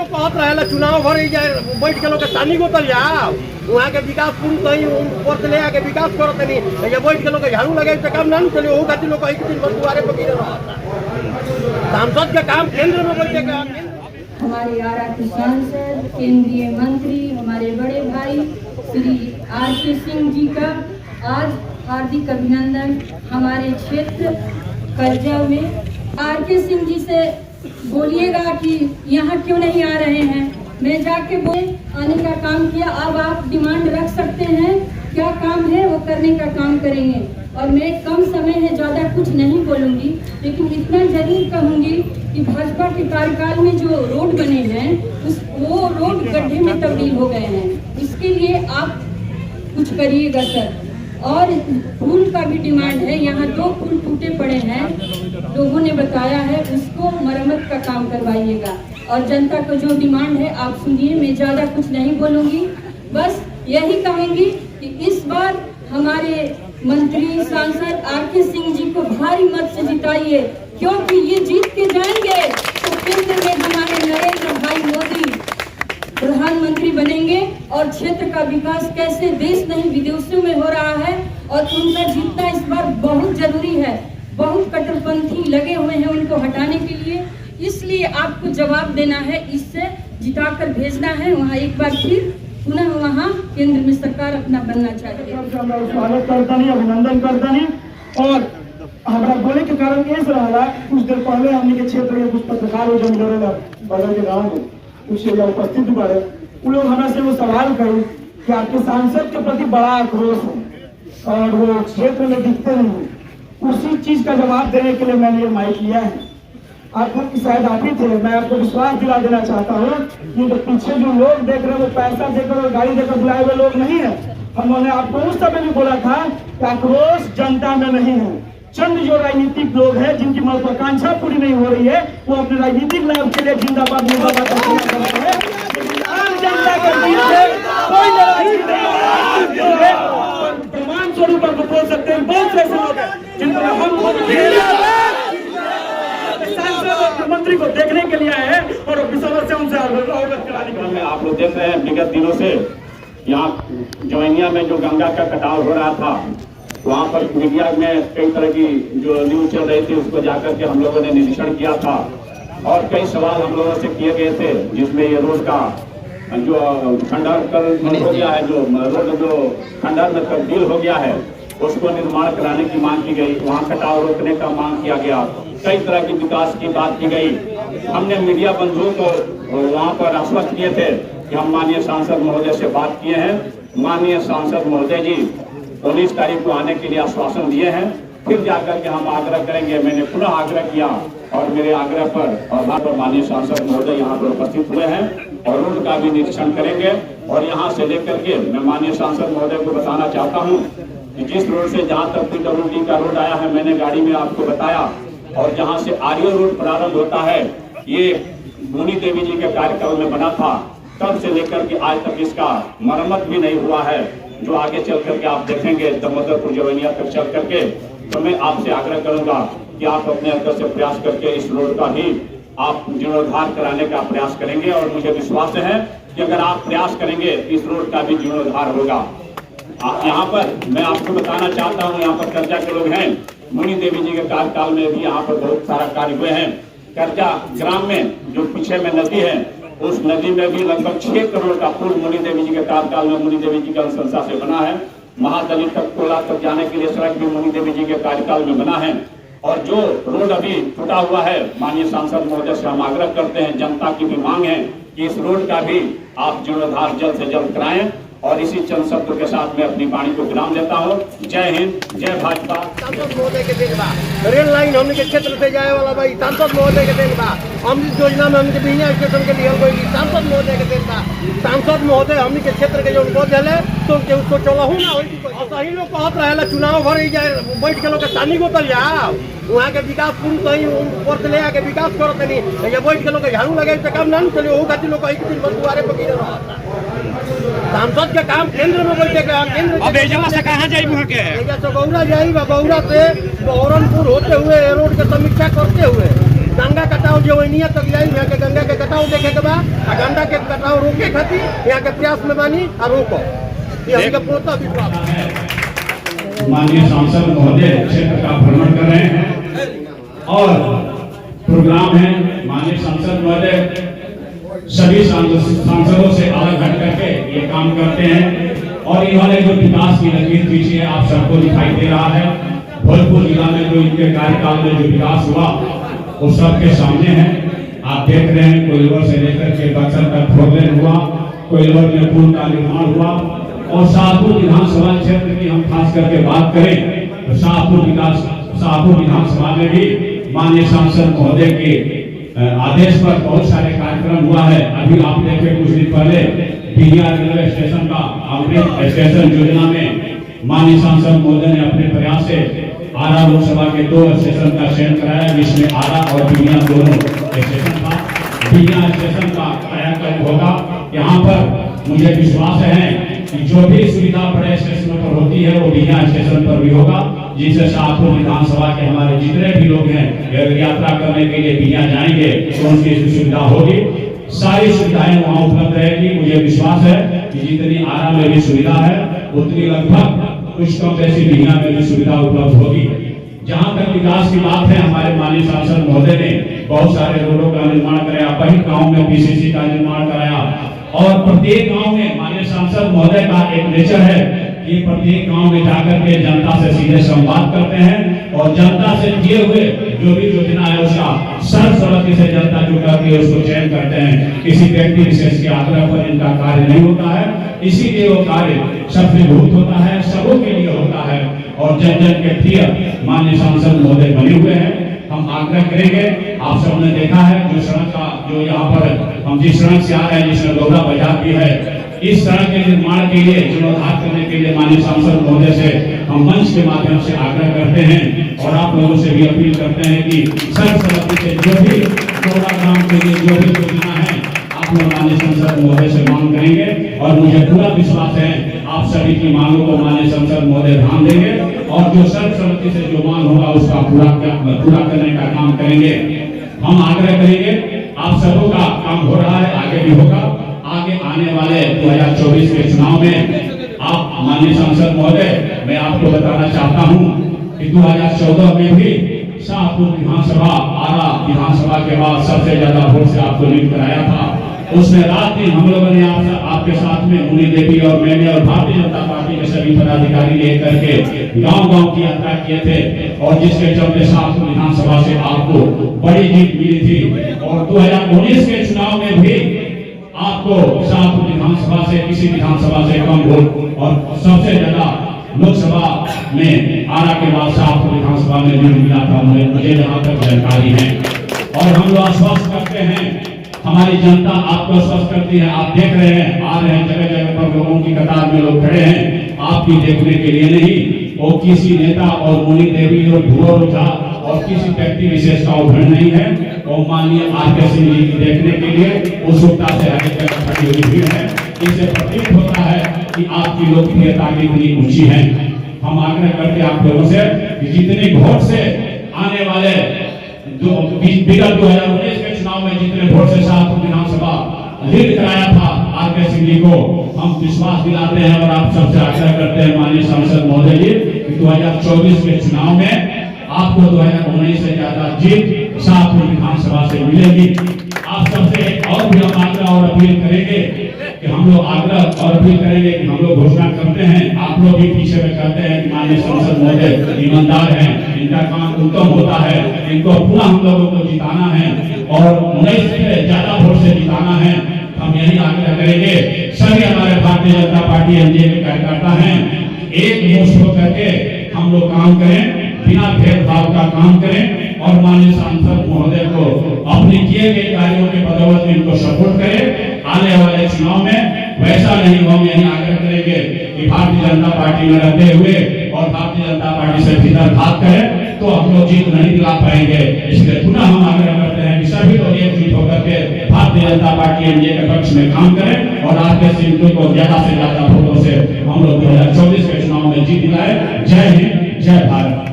लोग कहत रहे चुनाव भर जाए बैठ के लोग तानी गोतल जाओ वहाँ के विकास पूरी कहीं ऊपर से ले आके विकास करते नहीं जब बैठ के लोग झाड़ू लगे तो काम ना चले वो खातिर लोग कहीं दिन भर दुआरे पर गिरे रहता सांसद के काम केंद्र में बैठे का हमारे आरा के सांसद केंद्रीय मंत्री हमारे बड़े भाई श्री आर.के. सिंह जी का आज हार्दिक अभिनंदन। हमारे क्षेत्र करजा में आर.के. सिंह जी से बोलिएगा कि यहाँ क्यों नहीं आ रहे हैं। मैं जाके बोले आने का काम किया। अब आप डिमांड रख सकते हैं, क्या काम है वो करने का काम करेंगे। और मैं कम समय है, ज़्यादा कुछ नहीं बोलूँगी, लेकिन इतना जरूर कहूँगी कि भाजपा के कार्यकाल में जो रोड बने हैं वो रोड गड्ढे में तब्दील हो गए हैं। इसके लिए आप कुछ करिएगा सर। और पुल का भी डिमांड है, यहाँ 2 पुल टूटे पड़े हैं, लोगों ने बताया है, उसको मरम्मत का काम करवाइएगा। और जनता को जो डिमांड है आप सुनिए, मैं ज़्यादा कुछ नहीं बोलूँगी, बस यही कहूँगी कि इस बार हमारे मंत्री सांसद आर.के. सिंह जी को भारी मत से जिताइए, क्योंकि ये जीत के जाएंगे तो केंद्र में हमारे नरेंद्र भाई मोदी प्रधानमंत्री बनेंगे। और क्षेत्र का विकास कैसे देश नहीं विदेशों में हो रहा है और उनका जीतना इस बार बहुत जरूरी है। बहुत कट्टरपंथी लगे हुए हैं उनको हटाने के लिए, इसलिए आपको जवाब देना है, इससे जिताकर भेजना है वहाँ। एक बार फिर पुनः वहाँ केंद्र में सरकार अपना बनना चाहिए। स्वागत करता नहीं, अभिनंदन करता नहीं। और हमारा बोले के कारण ये रहा, कुछ देर पहले हमने के क्षेत्र में कुछ पत्रकार हो जो बगल के गाँव में कुछ उपस्थित हुए, उन लोग हमारे से वो सवाल करे कि आपके सांसद के प्रति बड़ा आक्रोश है और वो क्षेत्र में दिखते नहीं। उसी चीज का जवाब देने के लिए मैंने ये माइक लिया है। आप शायद आप ही थे, मैं आपको विश्वास दिला देना चाहता हूँ, ये जो पीछे जो लोग देख रहे हैं वो पैसा देकर और गाड़ी देकर बुलाए हुए लोग नहीं है। हमने आपको उस समय भी बोला था कि आक्रोश जनता में नहीं है, चंद जो राजनीतिक लोग हैं जिनकी महत्वाकांक्षा पूरी नहीं हो रही है वो अपने राजनीतिक लाभ के लिए जिंदाबाद मुर्दाबाद कर रहे हैं। आम जनता के बीच में कोई लड़ाई नहीं है। प्रमाण स्वरूप आप बोल सकते हैं, बहुत ऐसे लोग हैं जिनको हम मंत्री को देखने के लिए आए हैं और समस्या उनसे अवगत कराने के लिए। आप लोग देख रहे हैं विगत दिनों से यहाँ जवैनिया में जो गंगा का कटाव हो रहा था, वहाँ पर मीडिया में कई तरह की जो न्यूज चल रही थी उसको जाकर के हम लोगों ने निरीक्षण किया था और कई सवाल हम लोगों से किए गए थे, जिसमें ये रोड का जो खंडर हो गया है, जो रोड जो खंडर में तब्दील हो गया है उसको निर्माण कराने की मांग की गई, वहाँ कटाव रोकने का मांग किया गया, कई तरह की विकास की बात की गई। हमने मीडिया बंधुओं को वहाँ पर आश्वस्त किए थे कि हम माननीय सांसद महोदय से बात किए हैं, माननीय सांसद महोदय जी 19 तारीख को आने के लिए आश्वासन दिए हैं, फिर जाकर के हम आग्रह करेंगे। मैंने पुनः आग्रह किया और मेरे आग्रह पर और वहाँ पर माननीय सांसद महोदय यहाँ पर उपस्थित हुए हैं और रोड का भी निरीक्षण करेंगे। और यहाँ से लेकर के मैं माननीय सांसद महोदय को बताना चाहता हूँ कि जिस रोड से जहाँ तक PWD का रोड आया है, मैंने गाड़ी में आपको बताया, और जहाँ से आर्य रोड प्रारंभ होता है, ये मुनि देवी जी के कार्यकाल में बना था, तब से लेकर के आज तक इसका मरम्मत भी नहीं हुआ है, जो आगे चल करके आप देखेंगे दामोदरपुर जवैनिया तक चल करके। तो मैं आपसे आग्रह करूंगा कि आप अपने स्तर से प्रयास करके इस रोड का ही आप जीर्णोद्धार कराने का प्रयास करेंगे और मुझे विश्वास है कि अगर आप प्रयास करेंगे इस रोड का भी जीर्णोद्धार होगा। यहाँ पर मैं आपको बताना चाहता हूँ, यहाँ पर कर्जा के लोग हैं, मुनि देवी जी के कार्यकाल में भी यहाँ पर बहुत सारा कार्य हुए हैं। कर्जा ग्राम में जो पीछे में नदी है, उस नदी में भी लगभग 6 करोड़ का पुल मुनि देवी जी के कार्यकाल में मुनि देवी जी की अनुशंसा से बना है। महादलित तक टोला तक जाने के लिए सड़क भी मुनि देवी जी के कार्यकाल में बना है। और जो रोड अभी टूटा हुआ है, माननीय सांसद महोदय से हम आग्रह करते हैं, जनता की भी मांग है कि इस रोड का भी आप जीर्णोद्धार जल्द से जल्द कराएं। और इसी चंद शब्दों के साथ मैं अपनी वाणी को विराम देता हूँ। जय हिंद, जय भाजपा। सांसद महोदय के दिन बा रेल लाइन हमने के क्षेत्र से जाए वाला भाई सांसद महोदय के दिन बा। अमृत योजना में हमने बिहिया स्टेशन के लिए सांसद महोदय के दिन बा। सांसद महोदय हमने के क्षेत्र के जो उनको दिले तो उसको चलहू ना हो। सही लोग कहत रहे चुनाव भर जाए बैठ के लोग तानी गोतल जाओ वहाँ के विकास पूरी कहीं ऊपर से ले आके विकास करते नहीं जब बैठ के लोग झाड़ू लगे तो काम ना चले वो खातिर लोग कहीं दिन भर दुआरे पर गिरे रहता। सांसद के काम केंद्र में बैठे का केंद्र अब एजमा से कहां जाई वहां के एजा से बौरा जाई बौरा से बौरनपुर होते हुए रोड के समीक्षा करते हुए गंगा कटाव जो नियत तक जाए यहाँ के गंगा के कटाव देखे के बाद गंगा के कटाव रोके खातिर यहाँ के प्रयास में बानी और रोको ये हमका पूरा विश्वास है। माननीय सांसद महोदय क्षेत्र का भ्रमण कर रहे हैं और प्रोग्राम है। माननीय सांसद महोदय सभी सांसदों से अलग हट करके ये काम करते हैं और इन्होंने जो विकास की लकीर खींची है आप सबको दिखाई दे रहा है। भोजपुर जिला में जो इनके कार्यकाल में जो विकास हुआ वो सबके सामने है। आप देख रहे हैं कोइलवर से लेकर के बक्सर तक फोरलेन हुआ, कोइलवर में पुल का निर्माण हुआ और शाहपुर विधानसभा क्षेत्र की हम खास करके बात करें तो शाहपुर विधानसभा में भी माननीय सांसद महोदय के आदेश पर बहुत सारे कार्यक्रम हुआ है। अभी आप देखे कुछ दिन पहले बिहिया रेलवे स्टेशन का अमृत स्टेशन योजना में माननीय सांसद महोदय ने अपने प्रयास से आरा लोकसभा के 2 स्टेशन का चयन कराया जिसमें आरा और बिहिया दोनों स्टेशन था। बिहिया स्टेशन का कायाकल्प होगा। यहाँ पर मुझे विश्वास है कि जो भी सुविधा बड़े स्टेशनों पर होती है वो बिहिया स्टेशन पर भी होगा, जिससे शाहपुर विधानसभा के हमारे जितने भी लोग हैं यात्रा करने के लिए बिहिया जाएंगे तो उनकी सुविधा होगी। सारी सुविधाएं वहाँ उपलब्ध रहेगी। मुझे विश्वास है कि जितनी आरा में भी सुविधा है उतनी लगभग कुछ कम जैसी बिहिया में भी सुविधा उपलब्ध होगी। जहाँ तक विकास की बात है हमारे माननीय सांसद महोदय ने बहुत सारे रोडों का निर्माण कराया, बही गाँव में पीसीसी का निर्माण कराया और प्रत्येक गांव में माननीय सांसद महोदय का एक नेचर है कि प्रत्येक गांव में जाकर के जनता से सीधे संवाद करते हैं और जनता से दिए हुए जो भी योजना है उसका सर्वसम्मति से जनता जो करती है उसको चयन करते हैं। किसी व्यक्ति विशेष के आग्रह पर इनका कार्य नहीं होता है, इसीलिए वो कार्य सफलीभूत होता है, सबों के लिए होता है और जन जन के प्रिय माननीय सांसद महोदय बने हुए हैं। हम आग्रह करेंगे, आप सबने देखा है जो सड़क का जो यहाँ पर हम जिस सड़क से आ रहे हैं जिसमें गौरा बाजार भी है, इस सड़क के निर्माण के लिए जीर्णोद्धार करने के लिए माननीय सांसद महोदय से हम मंच के माध्यम से आग्रह करते हैं और आप लोगों से भी अपील करते हैं कि सर्वसम्मति से जो भी गौरा ग्राम के लिए जो भी योजना है आप लोग माननीय सांसद महोदय से मांग करेंगे और मुझे पूरा विश्वास है आप सभी की मांगों को माननीय सांसद महोदय ध्यान देंगे और जो सर्वसम्मति से जो मांग होगा उसका पूरा करने का काम करेंगे। हम आग्रह करेंगे, आप सबों का काम हो रहा है, आगे भी होगा। आगे आने वाले 2024 के चुनाव में आप माननीय सांसद महोदय मैं आपको बताना चाहता हूं कि 2014 में भी शाहपुर विधानसभा आरा विधानसभा के बाद सबसे ज्यादा वोट से आपको लीड कराया था। उसमें रात दिन हम लोगों ने आपके साथ में मुनि देवी और मैंने और भारतीय जनता पार्टी के सभी पदाधिकारी लेकर के गांव-गांव की यात्रा किए थे और जिसके चलते शाहपुर विधानसभा से आपको बड़ी जीत मिली थी और 2019 के चुनाव में भी आपको शाहपुर विधानसभा से किसी विधानसभा से कम वोट और सबसे ज्यादा लोकसभा में आरा के बाद शाहपुर विधानसभा में लीड मिला था मुझे जहाँ तक जानकारी है। और हम लोग आश्वस्त करते हैं, हमारी जनता आपको आश्वस्त करती है। आप देख रहे हैं, आ रहे हैं, जगह जगह पर लोगों की कतार में लोग खड़े हैं आपकी देखने के लिए नहीं। वो किसी नेता और मुनि देवी और भुवर झा और किसी व्यक्ति विशेष का उभरण नहीं है, वो माननीय आरके सिंह जी की देखने के लिए उत्सुकता से आगे जगह खड़ी हुई भीड़ है। इससे प्रतीत होता है कि आपकी लोकप्रियता कितनी ऊंची है। हम आग्रह करते हैं आप लोगों से कि जितने वोट से आने वाले जो विगत 2019 के चुनाव में जितने वोट से शाहपुर विधानसभा लीड कराया था आरके सिंह जी को, हम विश्वास दिलाते हैं और आप सबसे आग्रह करते हैं माननीय सांसद महोदय जी कि 2024 के चुनाव में आपको 2019 से ज्यादा जीत शाहपुर विधानसभा से मिलेगी। आप सबसे और भी हम आग्रह और अपील करेंगे कि हम लोग आग्रह और अपील करेंगे कि हम लोग घोषणा करते हैं, आप लोग भी पीछे में करते हैं कि माननीय सांसद महोदय ईमानदार हैं, इनका काम उत्तम होता है, इनको पुनः हम लोगों को जिताना है और 19 से ज्यादा वोट से जिताना है। हम यही आग्रह करेंगे, सभी हमारे भारतीय जनता पार्टी एनडीए के कार्यकर्ता हैं, एक मुश्त होकर के हम लोग काम करें, बिना भेदभाव का काम करें और माननीय सांसद महोदय को अपने किए गए कार्यों के बदौलत इनको सपोर्ट करें। आने वाले चुनाव में वैसा नहीं, हम यही आग्रह करेंगे कि भारतीय जनता पार्टी में रहते हुए और भारतीय जनता पार्टी से भीतर भाग करें तो हम लोग जीत नहीं दिला पाएंगे। इसलिए पुनः हम आग्रह करते हैं कि सभी लोग एकजुट होकर के भारतीय जनता पार्टी एनडीए के पक्ष में काम करें और आरके सिंह को ज्यादा से ज्यादा वोटों से हम लोग 2024 के चुनाव में जीत दिलाए। जय हिंद, जय भारत।